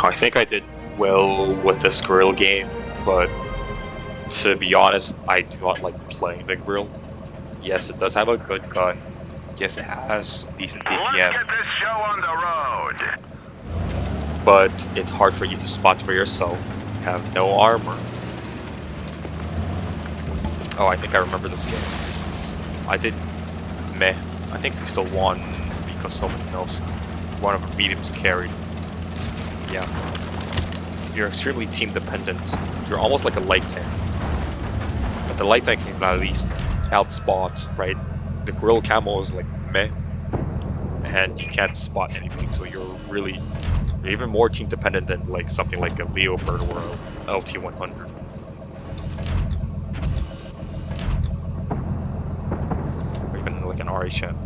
I think I did well with this Grille game, but to be honest, I do not like playing the Grille. Yes, it does have a good gun. Yes, it has decent DPM. Let's get this show on the road. But it's hard for you to spot for yourself. You have no armor. Oh, I think I remember this game. I did meh. I think we still won because someone else, one of our mediums carried. Yeah. You're extremely team dependent. You're almost like a light tank. But the light tank can at least outspot, right? The Grille camo is like meh. And you can't spot anything, so you're even more team dependent than like something like a Leopard or a LT-100. Or even like an RHM.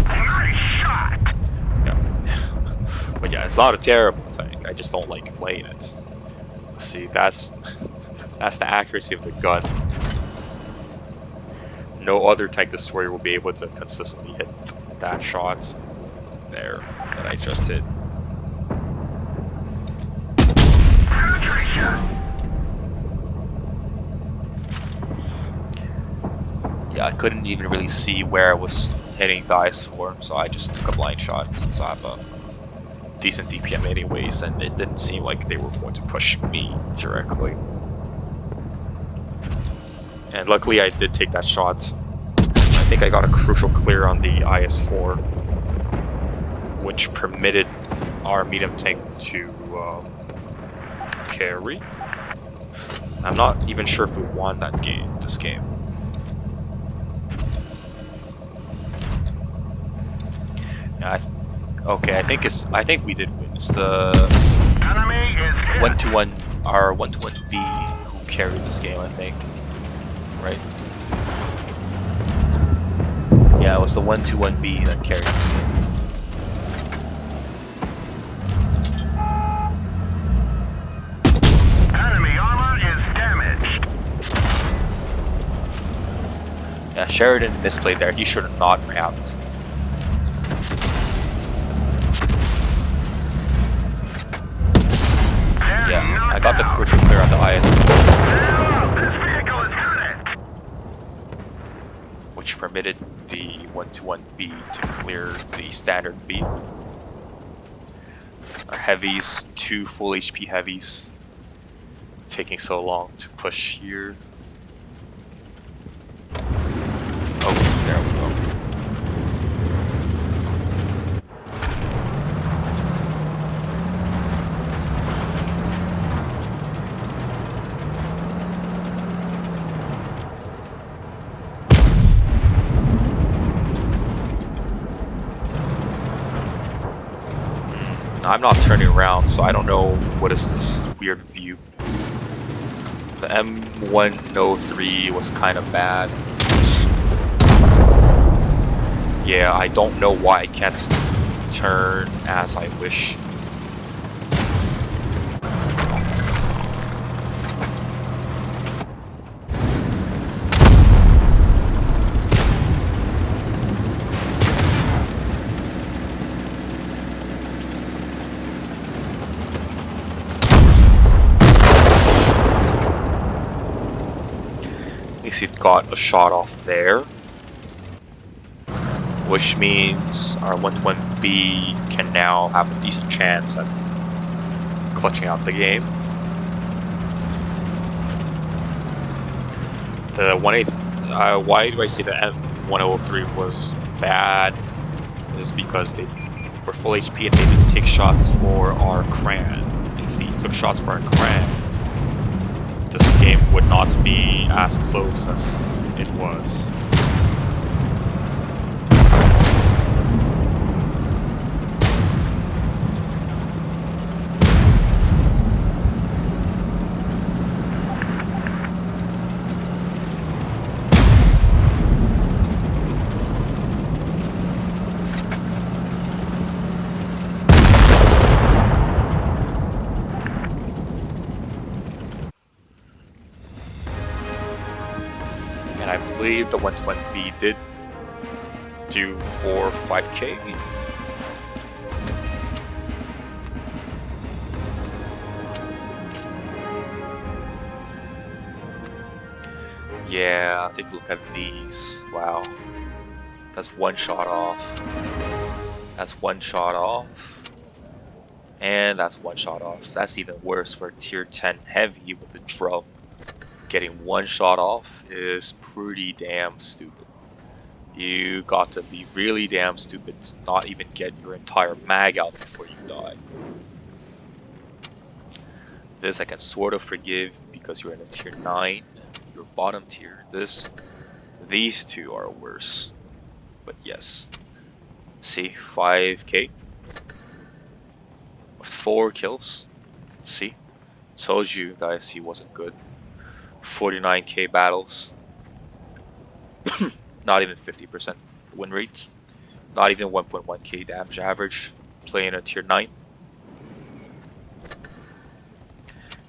Nice shot. Yeah. But yeah, it's not a terrible tank. I just don't like playing it. See, that's the accuracy of the gun. No other tank destroyer will be able to consistently hit that shot there that I just hit. Yeah, I couldn't even really see where I was hitting the IS-4, so I just took a blind shot since I have a decent DPM anyways, and it didn't seem like they were going to push me directly. And luckily I did take that shot. I think I got a crucial clear on the IS-4, which permitted our medium tank to carry. I'm not even sure if we won this game. Yeah, okay, I think we did win. It's the 1-1, our 1-1B who carried this game, I think. Right? Yeah, it was the 1-1B that carried this game. Enemy armor is damaged. Yeah, Sheridan misplayed there. He should have not rammed. Yeah, I got the crucial clear on the IS. This vehicle is hurt. Which permitted the 1-1B to clear the standard B. Our heavies, 2 full HP heavies, taking so long to push here. Oh, there we go. I'm not turning around, so I don't know what is this weird view. The M103 was kind of bad. Yeah, I don't know why I can't turn as I wish. At least it got a shot off there, which means our 1-1B can now have a decent chance at clutching out the game. The 1A, why do I say the M103 was bad? Is because they were full HP and they didn't take shots for our Cran. If they took shots for our Cran, this game would not be as close as it was. And I believe the 120B did do 4 or 5K. Yeah, take a look at these. Wow. That's one shot off. That's one shot off. And that's one shot off. That's even worse for tier 10 heavy with the drum. Getting one shot off is pretty damn stupid. You got to be really damn stupid to not even get your entire mag out before you die. This I can sort of forgive because you're in a tier 9, you're bottom tier. These two are worse. But yes. See, 5k. 4 kills. See? Told you guys he wasn't good. 49k battles. Not even 50% win rate. Not even 1.1k damage average. Playing a tier 9.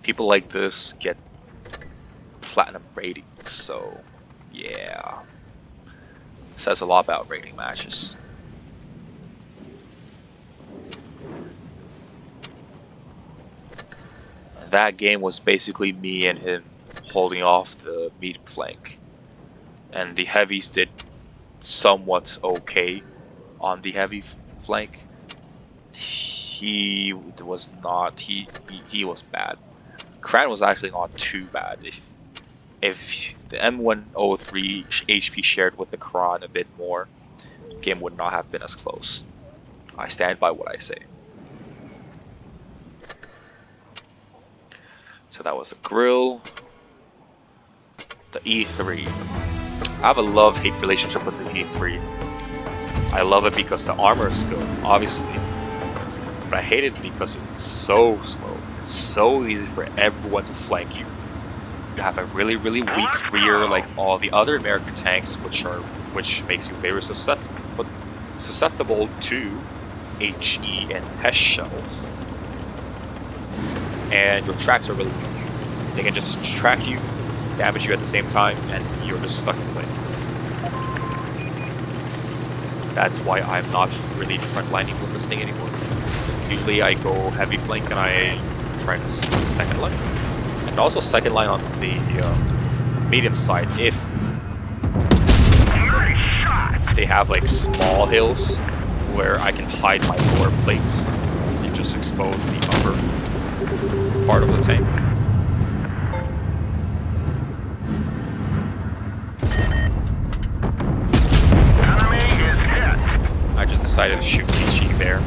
People like this get platinum ratings, so yeah. Says a lot about rating matches. That game was basically me and him holding off the medium flank. And the heavies did somewhat okay on the heavy flank. He was not, he was bad. Kran was actually not too bad. If the M103 HP shared with the Kran a bit more, the game would not have been as close. I stand by what I say. So that was the Grille. The E3. I have a love-hate relationship with the E3. I love it because the armor is good, obviously. But I hate it because it's so slow. It's so easy for everyone to flank you. You have a really weak rear like all the other American tanks, which makes you very susceptible to HE and HES shells. And your tracks are really weak. They can just track you, damage you at the same time, and you're just stuck in place. That's why I'm not really frontlining with this thing anymore. Usually I go heavy flank and I try to second line. And also second line on the medium side if they have like small hills where I can hide my lower plate and just expose the upper part of the tank. Enemy is hit. I just decided to shoot HE there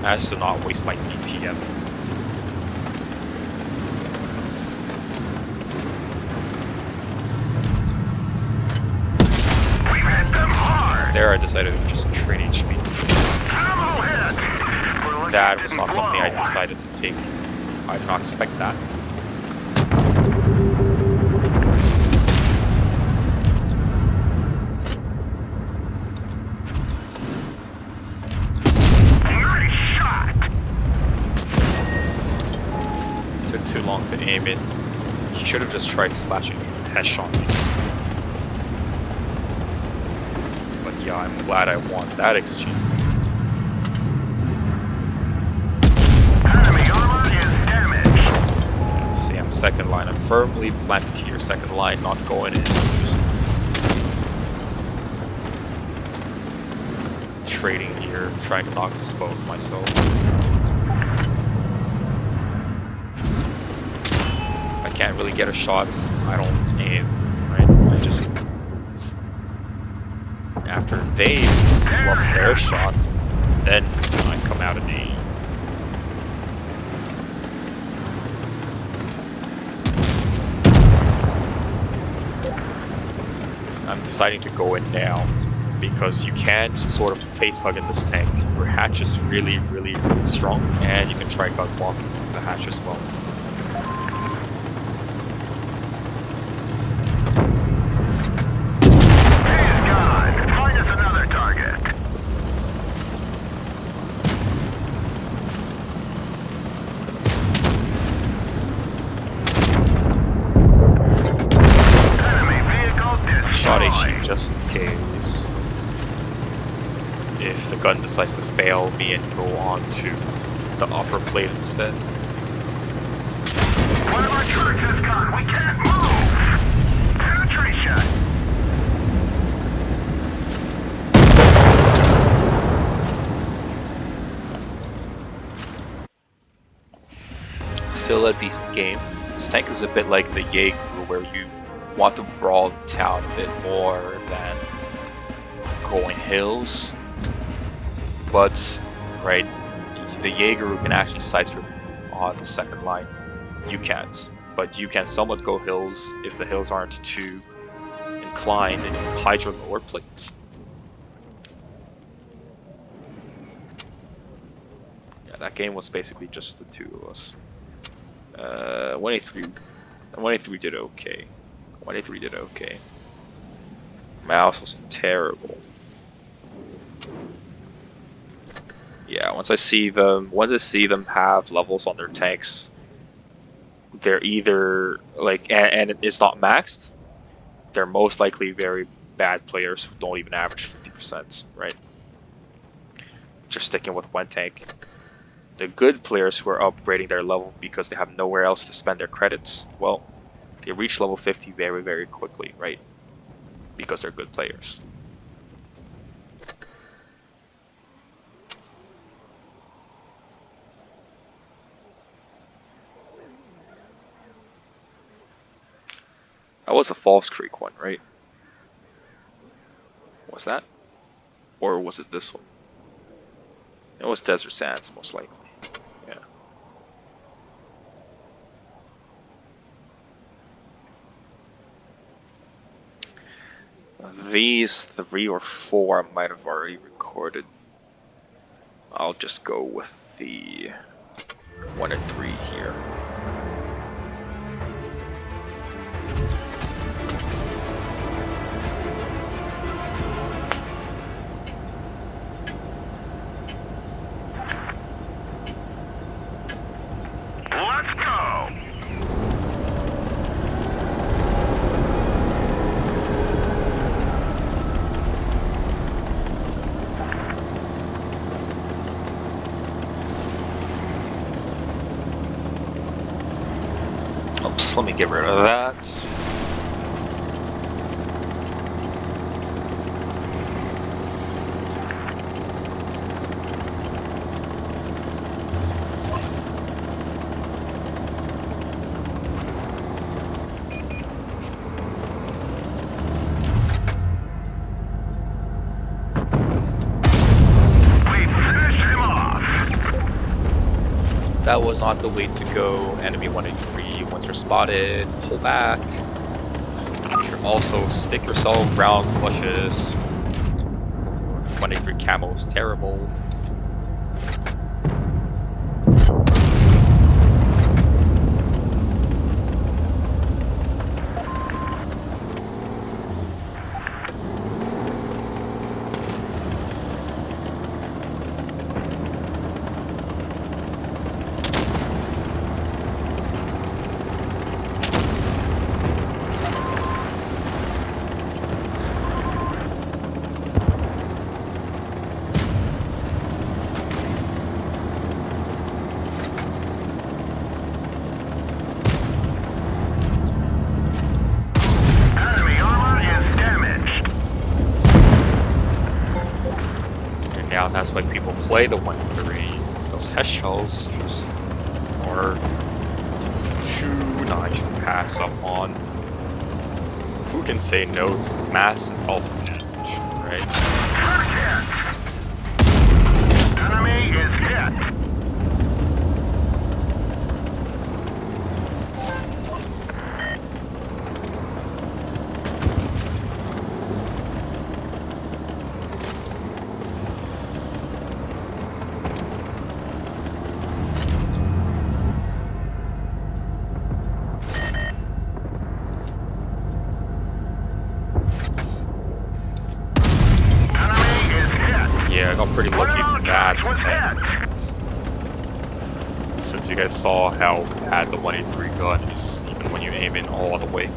as to not waste my BPM. We've hit them hard. There I decided to just trade HP. Double hit. That was not something I decided to take. I did not expect that. Nice shot. Took too long to aim it. He should have just tried slashing a HES shot. But yeah, I'm glad I won that exchange. Enemy armor is damaged. See, I'm second line. I'm firmly planted here, second line, not going in. Just trading here, trying to not expose myself. I can't really get a shot. I don't aim, right? I just... After they fluff their shot, then I come out and aim. I'm deciding to go in now because you can't sort of face hug in this tank. Your hatch is really strong, and you can try gun blocking the hatch as well. He's gone. Find us another target. Enemy vehicle Shot HE destroyed. just in case. If the gun decides to fail me and go on to the upper plate instead. One of our turrets is gone. We can't move. Penetration. Still a decent game. This tank is a bit like the Jaeger, where you want to brawl town a bit more than going hills. But, right, the Jaeger can actually sidestep on the second line. You can't. But you can somewhat go hills if the hills aren't too inclined and you hide your lower plates. Yeah, that game was basically just the two of us. 183 did okay. 183 did okay. Mouse was terrible. Yeah, once I see them have levels on their tanks, they're either like, and it's not maxed, they're most likely very bad players who don't even average 50%, right? Just sticking with one tank. The good players who are upgrading their level because they have nowhere else to spend their credits, well, they reach level 50 very, very quickly, right? Because they're good players. That was a False Creek one, right? Was that? Or was it this one? It was Desert Sands, most likely. Yeah. These 3 or 4 I might have already recorded. I'll just go with the 1 and 3 here. Let's go. Oops, let me get rid of that. We finished him off. That was not the way to go. Enemy 183, once you're spotted, pull back. You should also stick yourself around bushes. 183 camo is terrible. Enemy armor is damaged. And now that's why people play the 1-3. Those HES shells just are too nice to pass up on. Who can say no to massive alpha damage, right? Hit. Enemy is hit. Yeah, I got pretty lucky with that. Was hit. Since you guys saw how bad the 183 gun is, even when you aim in all the way.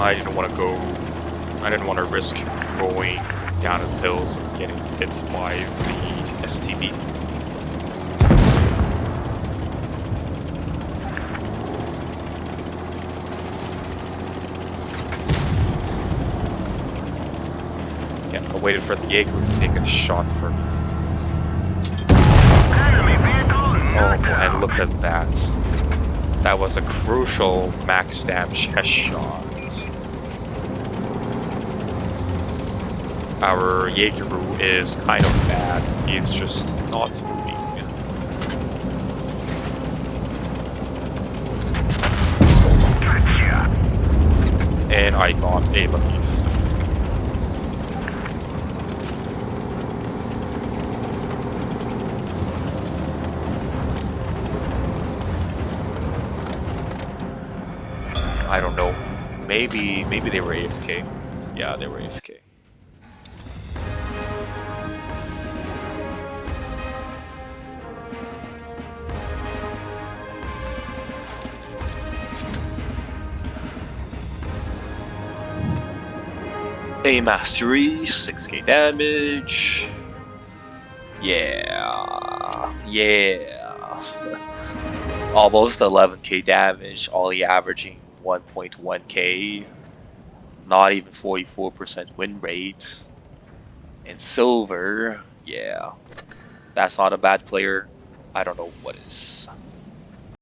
I didn't want to go. I didn't want to risk going down the hills and getting hit by the STB. Yeah, I waited for the Jaeger to take a shot for me. Enemy vehicle Oh, knocked and out. look at that. That was a crucial max damage headshot. Our Jaeger is kind of bad. He's just not moving. Gotcha. And I got a lucky. I don't know. Maybe they were AFK. Yeah, they were AFK. A mastery, 6k damage. Yeah. Almost 11k damage, only averaging 1.1k. Not even 44% win rate. And silver, yeah. That's not a bad player. I don't know what is.